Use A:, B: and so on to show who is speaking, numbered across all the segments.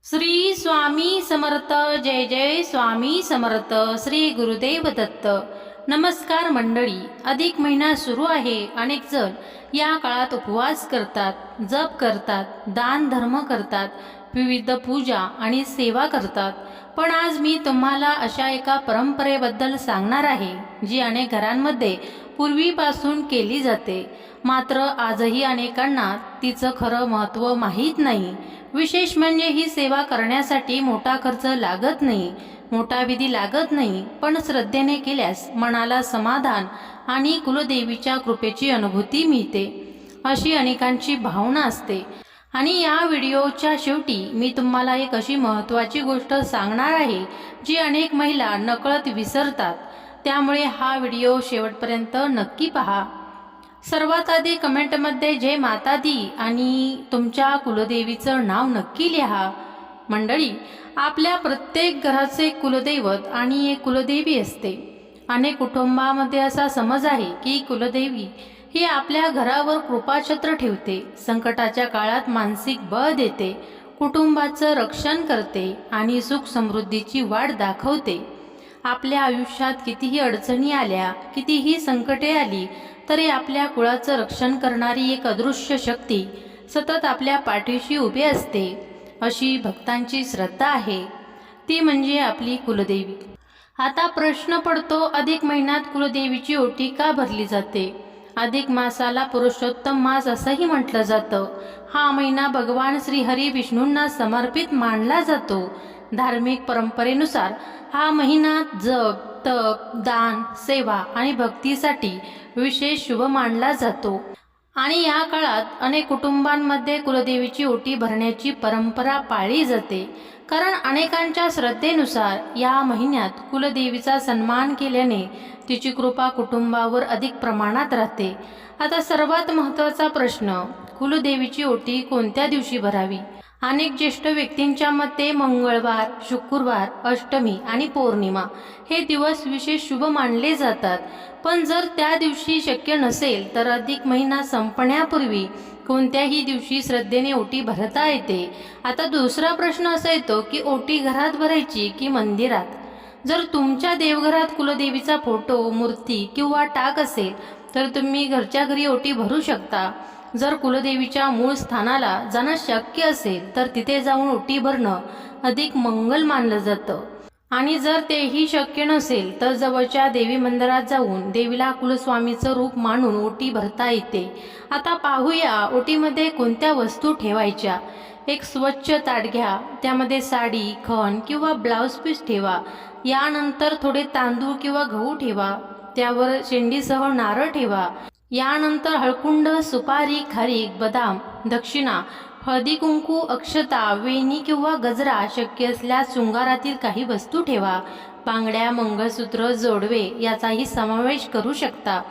A: श्री स्वामी समर्थ. जय जय स्वामी समर्थ. श्री गुरुदेव दत्त. नमस्कार मंडळी. अधिक महिना सुरू आहे. अनेक जण या काळात उपवास करतात, जप करतात, दान धर्म करतात, विविध पूजा आणि सेवा करतात. पण आज मी तुम्हाला अशा एका परंपरेबद्दल सांगणार आहे जी अनेक घरांमध्ये पूर्वीपासून केली जाते, मात्र आजही अनेकांना तिचं खरं महत्त्व माहीत नाही. विशेष म्हणजे ही सेवा करण्यासाठी मोठा खर्च लागत नाही, मोठा विधी लागत नाही, पण श्रद्धेने केल्यास मनाला समाधान आणि कुलदेवीच्या कृपेची अनुभूती मिळते, अशी अनेकांची भावना असते. आणि या व्हिडिओच्या शेवटी मी तुम्हाला एक अशी महत्त्वाची गोष्ट सांगणार आहे जी अनेक महिला नकळत विसरतात. त्यामुळे हा व्हिडिओ शेवटपर्यंत नक्की पहा. सर्वात आधी कमेंटमध्ये जय माता दी आणि तुमच्या कुलदेवीचं नाव नक्की लिहा. मंडळी, आपल्या प्रत्येक घराचे कुलदैवत आणि एक कुलदेवी असते. अनेक कुटुंबामध्ये असा समज आहे की कुलदेवी ही आपल्या घरावर कृपाछत्र ठेवते, संकटाच्या काळात मानसिक बळ देते, कुटुंबाचं रक्षण करते आणि सुख समृद्धीची वाट दाखवते. आपल्या आयुष्यात कितीही अडचणी आल्या, कितीही संकटे आली, तरी आपल्या कुळाचं रक्षण करणारी एक अदृश्य शक्ती सतत आपल्या पाठीशी उभी असते, अशी भक्तांची श्रद्धा आहे. ती म्हणजे आपली कुलदेवी. आता प्रश्न पडतो, अधिक महिन्यात कुलदेवीची ओटी का भरली जाते? अधिक मासाला पुरुषोत्तम मास असंही म्हटलं जातं. हा महिना भगवान श्रीहरी विष्णूंना समर्पित मानला जातो. धार्मिक परंपरेनुसार हा महिना जप, तप, दान, सेवा आणि भक्तीसाठी विशेष शुभ मानला जातो. आणि या काळात अनेक कुटुंबांमध्ये कुलदेवीची ओटी भरण्याची परंपरा पाळली जाते, कारण अनेकांच्या श्रद्धेनुसार या महिन्यात कुलदेवीचा सन्मान केल्याने तिची कृपा कुटुंबावर अधिक प्रमाणात राहते. आता सर्वात महत्त्वाचा प्रश्न, कुलदेवीची ओटी कोणत्या दिवशी भरावी? अनेक ज्येष्ठ व्यक्तींच्या मते मंगळवार, शुक्रवार, अष्टमी आणि पौर्णिमा हे दिवस विशेष शुभ मानले जातात. पण जर त्या दिवशी शक्य नसेल तर अधिक महिना संपण्यापूर्वी कोणत्याही दिवशी श्रद्धेने ओटी भरता येते. आता दुसरा प्रश्न असा येतो की ओटी घरात भरायची की मंदिरात? जर तुमच्या देवघरात कुलदेवीचा फोटो, मूर्ती किंवा टाक असेल तर तुम्ही घरच्या घरी ओटी भरू शकता. जर कुलदेवीच्या मूळ स्थानाला जाणं शक्य असेल तर तिथे जाऊन ओटी भरणं अधिक मंगल मानलं जातं. आणि जर तेही शक्य नसेल तर जवळच्या देवी मंदिरात जाऊन देवीला कुलस्वामीचं रूप मानून ओटी भरता येते. आता पाहूया ओटीमध्ये कोणत्या वस्तू ठेवायच्या. एक स्वच्छ ताट घ्या, त्यामध्ये साडी, खण किंवा ब्लाउज पीस ठेवा. यानंतर थोडे तांदूळ किंवा गहू ठेवा, त्यावर शेंडीसह नारळ ठेवा. यानंतर हळकुंड, सुपारी, खारीक, बदाम, दक्षिणा, हळदी कुंकू, अक्षता, वेणी किंवा गजरा, शक्य असल्यास शृंगारातील काही वस्तू ठेवा. बांगड्या, मंगळसूत्र, जोडवे याचाही समावेश करू शकता.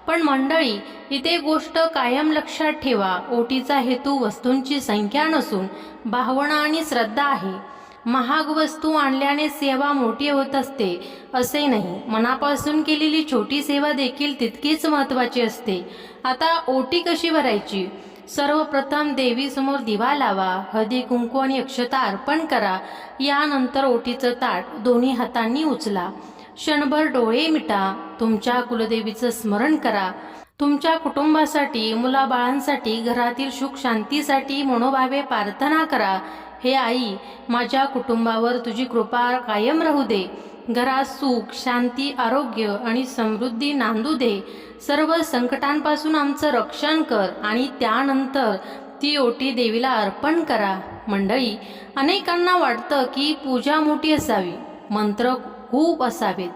A: पण मंडळी, इथे गोष्ट कायम लक्षात ठेवा, ओटीचा हेतू वस्तूंची संख्या नसून भावना आणि श्रद्धा आहे. महाग वस्तू आणल्याने सेवा मोठी होत असते असे नाही, मनापासून केलेली छोटी सेवा देखील तितकीच महत्त्वाची असते. आता ओटी कशी भरायची? सर्वप्रथम देवीसमोर दिवा लावा, हळदी कुंकू आणि अक्षता अर्पण करा. यानंतर ओटीचं ताट दोन्ही हातांनी उचला. क्षणभर डोळे मिटा, तुमच्या कुलदेवीचं स्मरण करा. तुमच्या कुटुंबासाठी, मुलाबाळांसाठी, घरातील सुख शांतीसाठी मनोभावे प्रार्थना करा. हे आई, माझ्या कुटुंबावर तुझी कृपा कायम राहू दे. घरात सुख, शांती, आरोग्य आणि समृद्धी नांदू दे. सर्व संकटांपासून आमचं रक्षण कर. आणि त्यानंतर ती ओटी देवीला अर्पण करा. मंडळी, अनेकांना वाटतं की पूजा मोठी असावी, मंत्र खूप असावेत,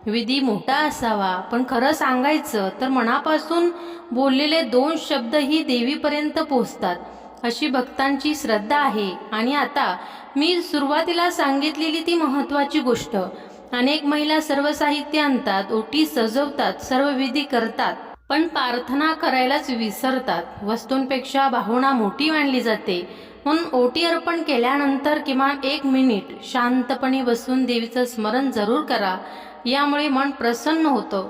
A: विधी मोठा असावा. पण खरं सांगायचं तर मनापासून बोललेले 2 शब्दही देवीपर्यंत पोहोचतात, अशी भक्तांची श्रद्धा आहे. आणि आता मी सुरुवातीला सांगितलेली ती महत्त्वाची गोष्ट, अनेक महिला सर्व साहित्य आणतात, ओटी सजवतात, सर्व विधी करतात, पण प्रार्थना करायलाच विसरतात. वस्तूंपेक्षा भावना मोठी मानली जाते. म्हणून ओटी अर्पण केल्यानंतर किमान 1 मिनिट शांतपणे बसून देवीचं स्मरण जरूर करा. यामुळे मन प्रसन्न होतं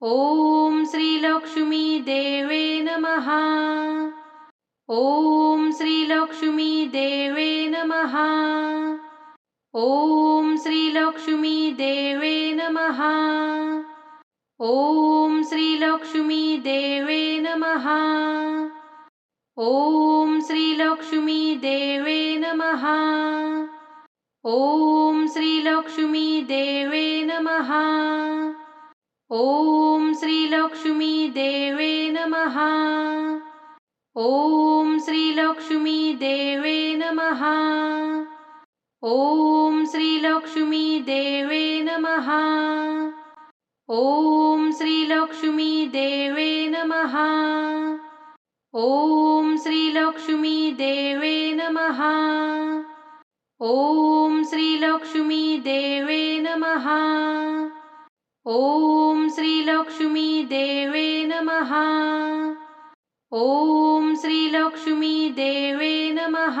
A: ॐ श्रीलक्ष्मी देवे नमः। ॐ श्रीलक्ष्मी देवे नमः। ॐ श्रीलक्ष्मी देवे नमः। ॐ श्रीलक्ष्मी देवे नमः। ॐ श्रीलक्ष्मी देवे नमः। ॐ श्रीलक्ष्मी देवे नमः। ॐ श्रीलक्ष्मी देवे नमः। ॐ श्रीलक्ष्मी देवे नमः। ॐ श्रीलक्ष्मी देवे नमः। ॐ श्रीलक्ष्मी देवे नमः। ॐ श्रीलक्ष्मी देवे नमः। ॐ श्रीलक्ष्मी देवे नमः। ॐ श्रीलक्ष्मी देवे नमः। ॐ श्रीलक्ष्मी देवे नमः।